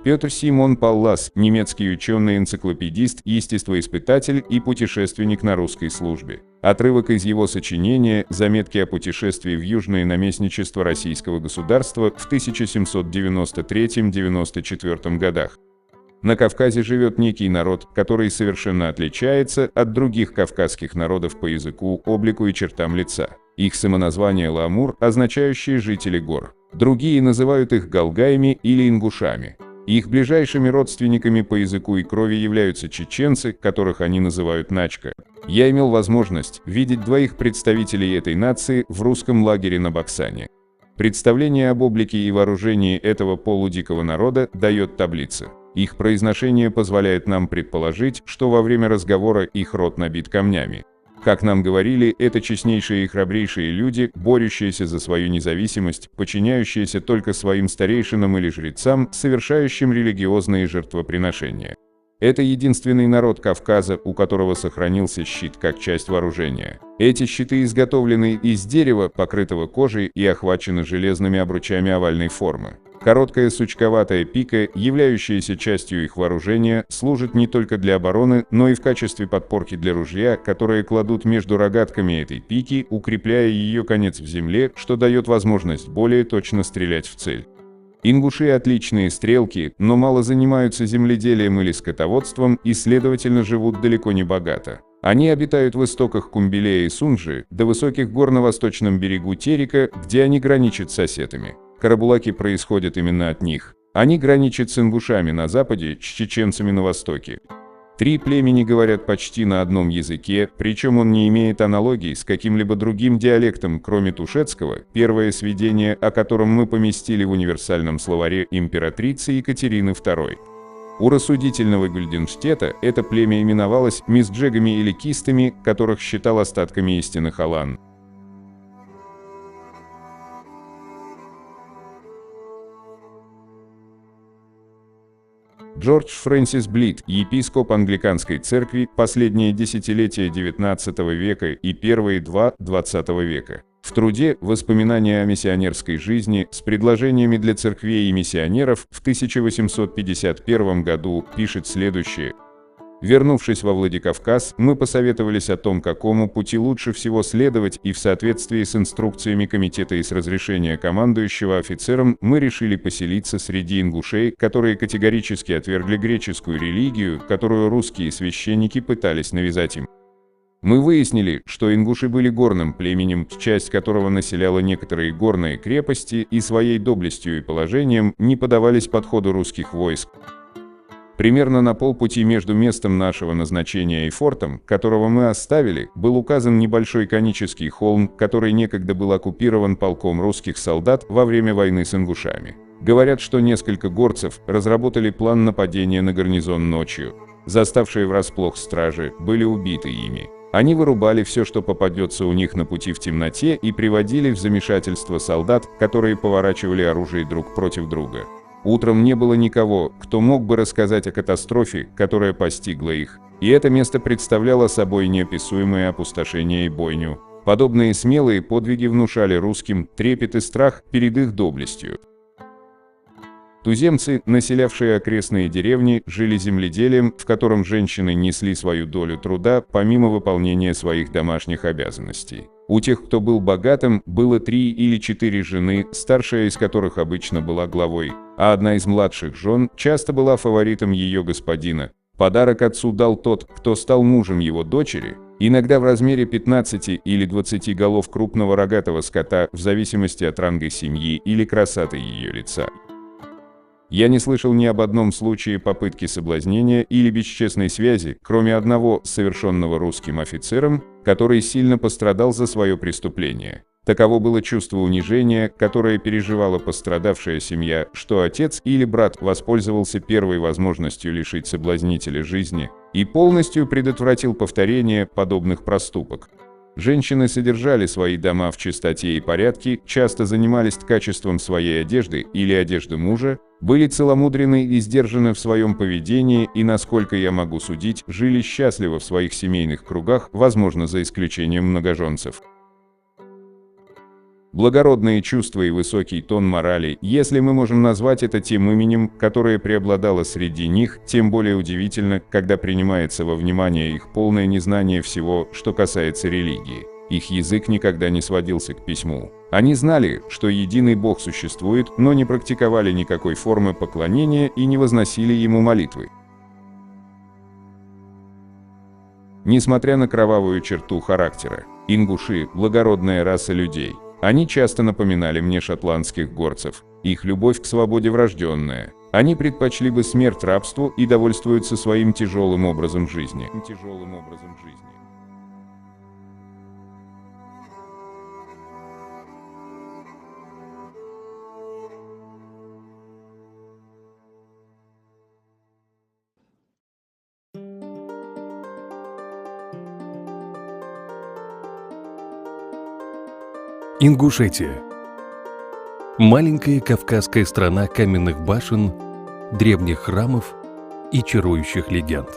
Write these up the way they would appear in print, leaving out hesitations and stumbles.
Петр Симон Паллас, немецкий ученый-энциклопедист, естествоиспытатель и путешественник на русской службе. Отрывок из его сочинения «Заметки о путешествии в южное наместничество российского государства» в 1793-94 годах. На Кавказе живет некий народ, который совершенно отличается от других кавказских народов по языку, облику и чертам лица. Их самоназвание Ламур, означающие «жители гор». Другие называют их галгаями или ингушами. Их ближайшими родственниками по языку и крови являются чеченцы, которых они называют начка. Я имел возможность видеть двоих представителей этой нации в русском лагере на Баксане. Представление об облике и вооружении этого полудикого народа дает таблица. Их произношение позволяет нам предположить, что во время разговора их рот набит камнями. Как нам говорили, это честнейшие и храбрейшие люди, борющиеся за свою независимость, подчиняющиеся только своим старейшинам или жрецам, совершающим религиозные жертвоприношения. Это единственный народ Кавказа, у которого сохранился щит как часть вооружения. Эти щиты изготовлены из дерева, покрытого кожей, и охвачены железными обручами овальной формы. Короткая сучковатая пика, являющаяся частью их вооружения, служит не только для обороны, но и в качестве подпорки для ружья, которые кладут между рогатками этой пики, укрепляя ее конец в земле, что дает возможность более точно стрелять в цель. Ингуши отличные стрелки, но мало занимаются земледелием или скотоводством и, следовательно, живут далеко не богато. Они обитают в истоках Кумбелея и Сунжи, до высоких гор на восточном берегу Терека, где они граничат с осетами. Карабулаки происходят именно от них. Они граничат с ингушами на западе, с чеченцами на востоке. Три племени говорят почти на одном языке, причем он не имеет аналогии с каким-либо другим диалектом, кроме тушетского, первое сведение о котором мы поместили в универсальном словаре императрицы Екатерины II. У рассудительного Гюльденштета это племя именовалось мисджегами или кистами, которых считал остатками истинных алан. Джордж Фрэнсис Блит, епископ англиканской церкви, последние десятилетия XIX века и первые два XX века. В труде «Воспоминания о миссионерской жизни» с предложениями для церквей и миссионеров в 1851 году пишет следующее. Вернувшись во Владикавказ, мы посоветовались о том, какому пути лучше всего следовать, и в соответствии с инструкциями комитета и с разрешения командующего офицером мы решили поселиться среди ингушей, которые категорически отвергли греческую религию, которую русские священники пытались навязать им. Мы выяснили, что ингуши были горным племенем, часть которого населяла некоторые горные крепости и своей доблестью и положением не поддавались подходу русских войск. Примерно на полпути между местом нашего назначения и фортом, которого мы оставили, был указан небольшой конический холм, который некогда был оккупирован полком русских солдат во время войны с ингушами. Говорят, что несколько горцев разработали план нападения на гарнизон ночью. Заставшие врасплох стражи были убиты ими. Они вырубали все, что попадется у них на пути в темноте, и приводили в замешательство солдат, которые поворачивали оружие друг против друга. Утром не было никого, кто мог бы рассказать о катастрофе, которая постигла их, и это место представляло собой неописуемое опустошение и бойню. Подобные смелые подвиги внушали русским трепет и страх перед их доблестью. Туземцы, населявшие окрестные деревни, жили земледелием, в котором женщины несли свою долю труда помимо выполнения своих домашних обязанностей. У тех, кто был богатым, было 3 или 4 жены, старшая из которых обычно была главой, а одна из младших жен часто была фаворитом ее господина. Подарок отцу дал тот, кто стал мужем его дочери, иногда в размере 15 или 20 голов крупного рогатого скота, в зависимости от ранга семьи или красоты ее лица. Я не слышал ни об одном случае попытки соблазнения или бесчестной связи, кроме одного, совершенного русским офицером, который сильно пострадал за свое преступление. Таково было чувство унижения, которое переживала пострадавшая семья, что отец или брат воспользовался первой возможностью лишить соблазнителя жизни и полностью предотвратил повторение подобных проступок. Женщины содержали свои дома в чистоте и порядке, часто занимались ткачеством своей одежды или одежды мужа, были целомудренны и сдержаны в своем поведении и, насколько я могу судить, жили счастливо в своих семейных кругах, возможно, за исключением многоженцев. Благородные чувства и высокий тон морали, если мы можем назвать это тем именем, которое преобладало среди них, тем более удивительно, когда принимается во внимание их полное незнание всего, что касается религии. Их язык никогда не сводился к письму. Они знали, что единый Бог существует, но не практиковали никакой формы поклонения и не возносили Ему молитвы. Несмотря на кровавую черту характера, ингуши – благородная раса людей. Они часто напоминали мне шотландских горцев. Их любовь к свободе врожденная. Они предпочли бы смерть рабству и довольствуются своим тяжелым образом жизни. Ингушетия. Маленькая кавказская страна каменных башен, древних храмов и чарующих легенд.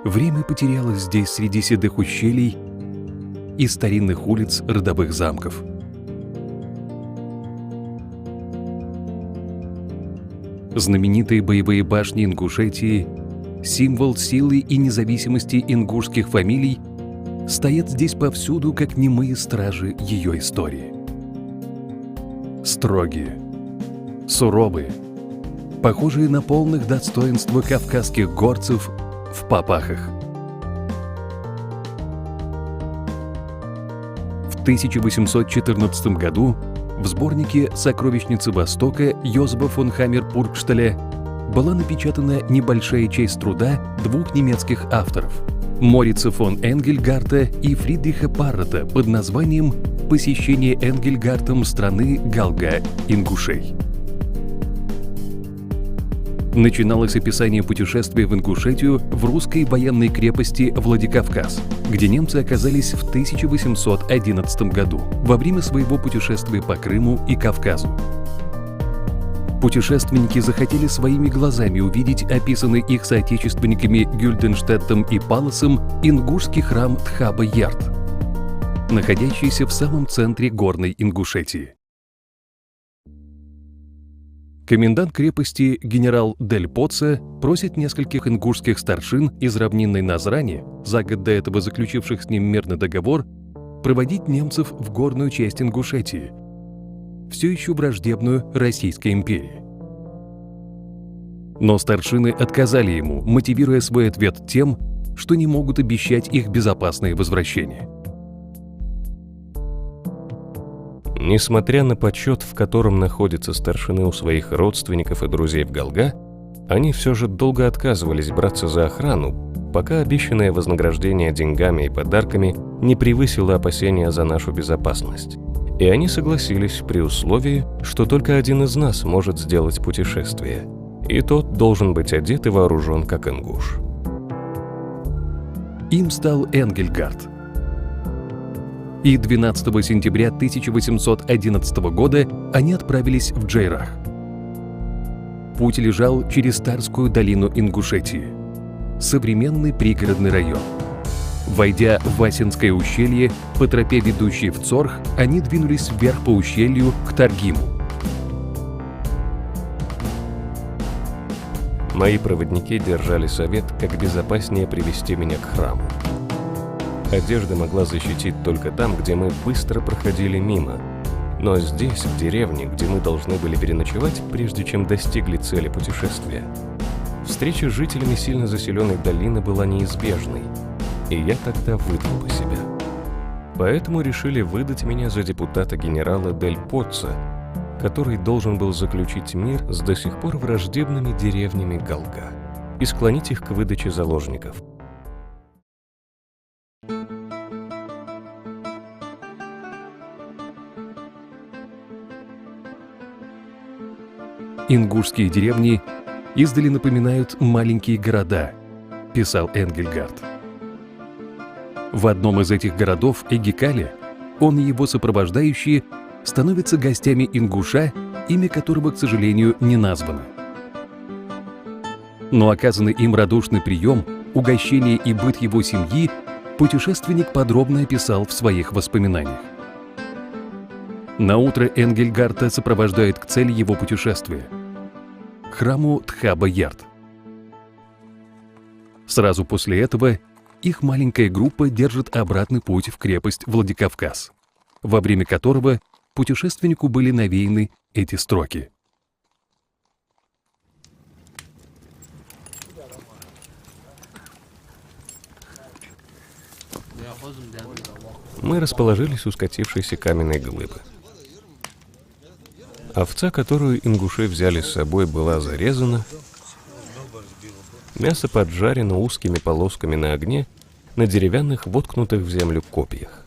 Время потерялось здесь среди седых ущелий и старинных улиц родовых замков. Знаменитые боевые башни Ингушетии, символ силы и независимости ингушских фамилий, стоят здесь повсюду, как немые стражи ее истории. Строгие, суровые, похожие на полных достоинства кавказских горцев в папахах. В 1814 году в сборнике «Сокровищницы Востока» Йозефа фон Хаммер-Пургшталя была напечатана небольшая часть труда двух немецких авторов – Морица фон Энгельгарта и Фридриха Паррота под названием «Посещение Энгельгартом страны Галга-Ингушей». Начиналось описание путешествия в Ингушетию в русской военной крепости Владикавказ, где немцы оказались в 1811 году во время своего путешествия по Крыму и Кавказу. Путешественники захотели своими глазами увидеть описанный их соотечественниками Гюльденштеттом и Палласом ингушский храм Тхаба-Ярт, находящийся в самом центре горной Ингушетии. Комендант крепости генерал Дель Поце просит нескольких ингушских старшин из равнинной Назрани, за год до этого заключивших с ним мирный договор, проводить немцев в горную часть Ингушетии, все еще враждебную Российской империи. Но старшины отказали ему, мотивируя свой ответ тем, что не могут обещать их безопасное возвращение. Несмотря на почет, в котором находятся старшины у своих родственников и друзей в Галга, они все же долго отказывались браться за охрану, пока обещанное вознаграждение деньгами и подарками не превысило опасения за нашу безопасность. И они согласились при условии, что только один из нас может сделать путешествие, и тот должен быть одет и вооружен как ингуш. Им стал Энгельгарт. И 12 сентября 1811 года они отправились в Джейрах. Путь лежал через Тарскую долину Ингушетии, современный пригородный район. Войдя в Васинское ущелье, по тропе, ведущей в Цорх, они двинулись вверх по ущелью к Таргиму. Мои проводники держали совет, как безопаснее привести меня к храму. Одежда могла защитить только там, где мы быстро проходили мимо. Но здесь, в деревне, где мы должны были переночевать, прежде чем достигли цели путешествия, встреча с жителями сильно заселенной долины была неизбежной, и я тогда выдал бы себя. Поэтому решили выдать меня за депутата генерала Дель Поца, который должен был заключить мир с до сих пор враждебными деревнями Галга и склонить их к выдаче заложников. Ингушские деревни издали напоминают маленькие города, писал Энгельгард. В одном из этих городов, Эгикале, он и его сопровождающие становятся гостями ингуша, имя которого, к сожалению, не названо. Но оказанный им радушный прием, угощение и быт его семьи путешественник подробно описал в своих воспоминаниях. Наутро Энгельгарта сопровождает к цели его путешествия – храму Тхаба-Ярд. Сразу после этого их маленькая группа держит обратный путь в крепость Владикавказ, во время которого путешественнику были навеяны эти строки. Мы расположились у скатившейся каменной глыбы. Овца, которую ингуши взяли с собой, была зарезана, мясо поджарено узкими полосками на огне на деревянных, воткнутых в землю копьях.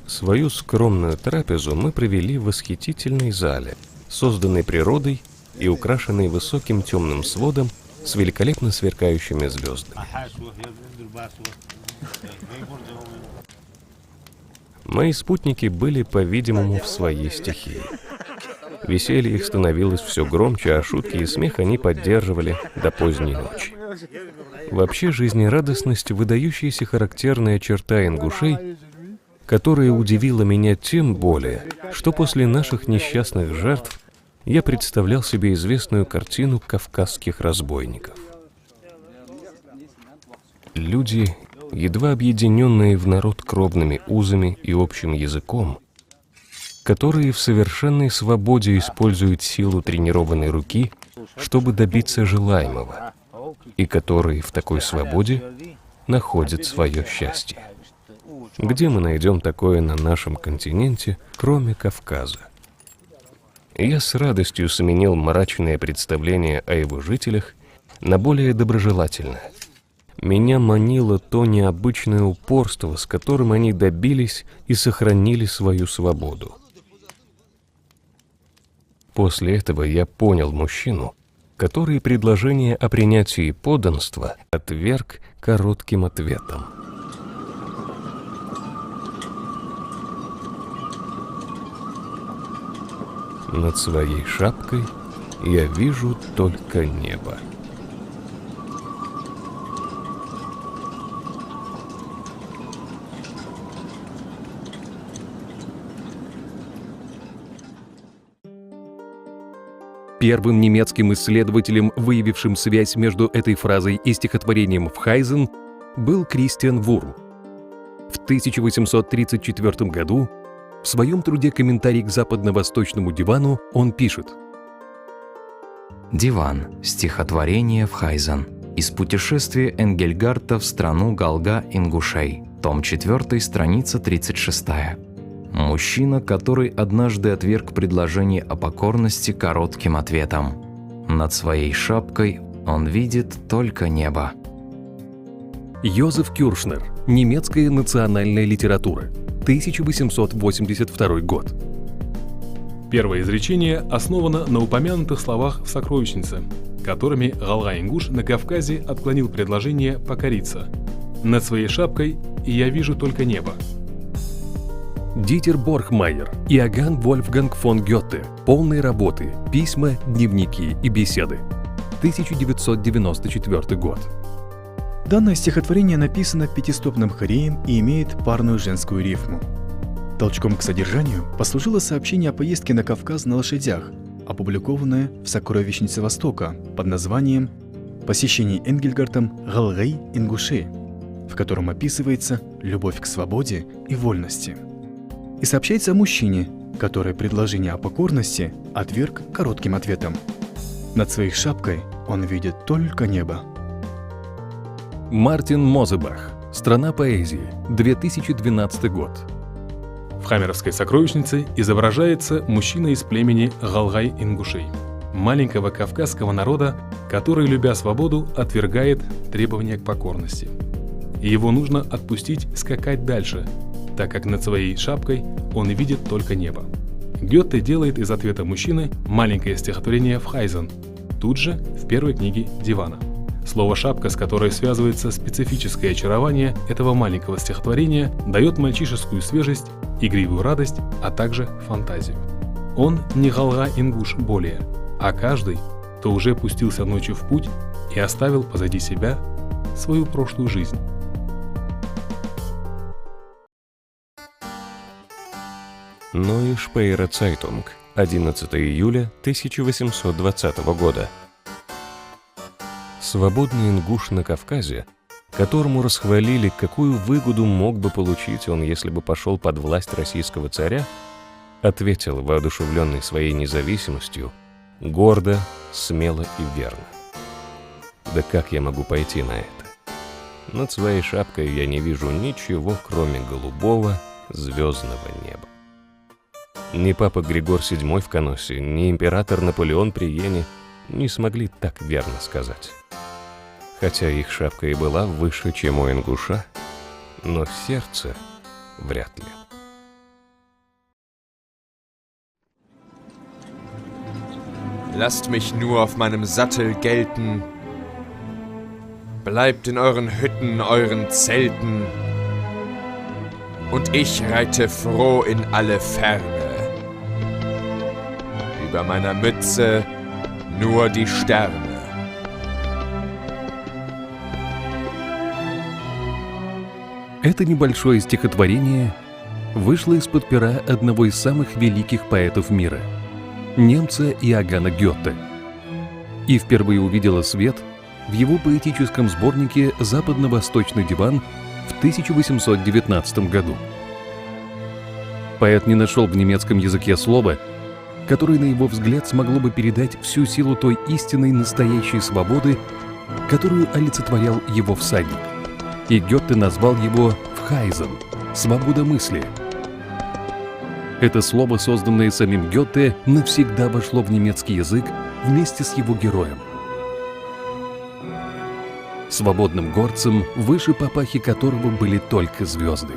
Свою скромную трапезу мы провели в восхитительной зале, созданной природой и украшенной высоким темным сводом с великолепно сверкающими звездами. Мои спутники были, по-видимому, в своей стихии. Веселье их становилось все громче, а шутки и смех они поддерживали до поздней ночи. Вообще, жизнерадостность — выдающаяся характерная черта ингушей, которая удивила меня тем более, что после наших несчастных жертв я представлял себе известную картину кавказских разбойников. Люди, едва объединенные в народ кровными узами и общим языком, которые в совершенной свободе используют силу тренированной руки, чтобы добиться желаемого, и которые в такой свободе находят свое счастье. Где мы найдем такое на нашем континенте, кроме Кавказа? Я с радостью сменил мрачное представление о его жителях на более доброжелательное. Меня манило то необычное упорство, с которым они добились и сохранили свою свободу. После этого я понял мужчину, который предложение о принятии подданства отверг коротким ответом. Над своей шапкой я вижу только небо. Первым немецким исследователем, выявившим связь между этой фразой и стихотворением «Вхайзен», был Кристиан Вурм. В 1834 году в своем труде «Комментарий к западно-восточному дивану» он пишет: «Диван. Стихотворение Вхайзен. Из путешествия Энгельгарта в страну Галга-Ингушей. Том 4, страница 36. Мужчина, который однажды отверг предложение о покорности коротким ответом. Над своей шапкой он видит только небо». Йозеф Кюршнер. Немецкая национальная литература. 1882 год. Первое изречение основано на упомянутых словах в «Сокровищнице», которыми Галга-Ингуш на Кавказе отклонил предложение покориться. «Над своей шапкой я вижу только небо». Дитер Борхмайер, Иоганн Вольфганг фон Гёте. Полные работы, письма, дневники и беседы. 1994 год. Данное стихотворение написано пятистопным хореем и имеет парную женскую рифму. Толчком к содержанию послужило сообщение о поездке на Кавказ на лошадях, опубликованное в «Сокровищнице Востока» под названием «Посещение Энгельгартом Галгай-Ингушей», в котором описывается любовь к свободе и вольности. И сообщается о мужчине, который предложение о покорности отверг коротким ответом. Над своей шапкой он видит только небо. Мартин Мозебах. Страна поэзии. 2012 год. В Хамеровской сокровищнице изображается мужчина из племени Галгай-Ингушей, маленького кавказского народа, который, любя свободу, отвергает требования к покорности. И его нужно отпустить скакать дальше, так как над своей шапкой он видит только небо. Гёте делает из ответа мужчины маленькое стихотворение «Фхайзен», тут же в первой книге «Дивана». Слово «шапка», с которой связывается специфическое очарование этого маленького стихотворения, дает мальчишескую свежесть, игривую радость, а также фантазию. Он не галга-ингуш более, а каждый, кто уже пустился ночью в путь и оставил позади себя свою прошлую жизнь. Neue Speyerer Zeitung, 11 июля 1820 года. Свободный ингуш на Кавказе, которому расхвалили, какую выгоду мог бы получить он, если бы пошел под власть российского царя, ответил, воодушевленный своей независимостью, гордо, смело и верно. Да как я могу пойти на это? Над своей шапкой я не вижу ничего, кроме голубого звездного неба. Ни папа Григор VII в Каносе, ни император Наполеон при Йене не смогли так верно сказать. Хотя их шапка и была выше, чем у ингуша, но в сердце вряд ли. Lasst mich nur auf meinem Sattel gelten. Bleibt in euren Hütten, euren Zelten. Und ich reite froh in alle Ferne. Über meiner Mütze nur die Sterne. Это небольшое стихотворение вышло из-под пера одного из самых великих поэтов мира – немца Иоганна Гёте, и впервые увидела свет в его поэтическом сборнике «Западно-восточный диван» в 1819 году. Поэт не нашел в немецком языке слова, которое, на его взгляд, смогло бы передать всю силу той истинной настоящей свободы, которую олицетворял его всадник. И Гёте назвал его «Фхайзен» — «свобода мысли». Это слово, созданное самим Гёте, навсегда вошло в немецкий язык вместе с его героем. Свободным горцем, выше папахи которого были только звезды.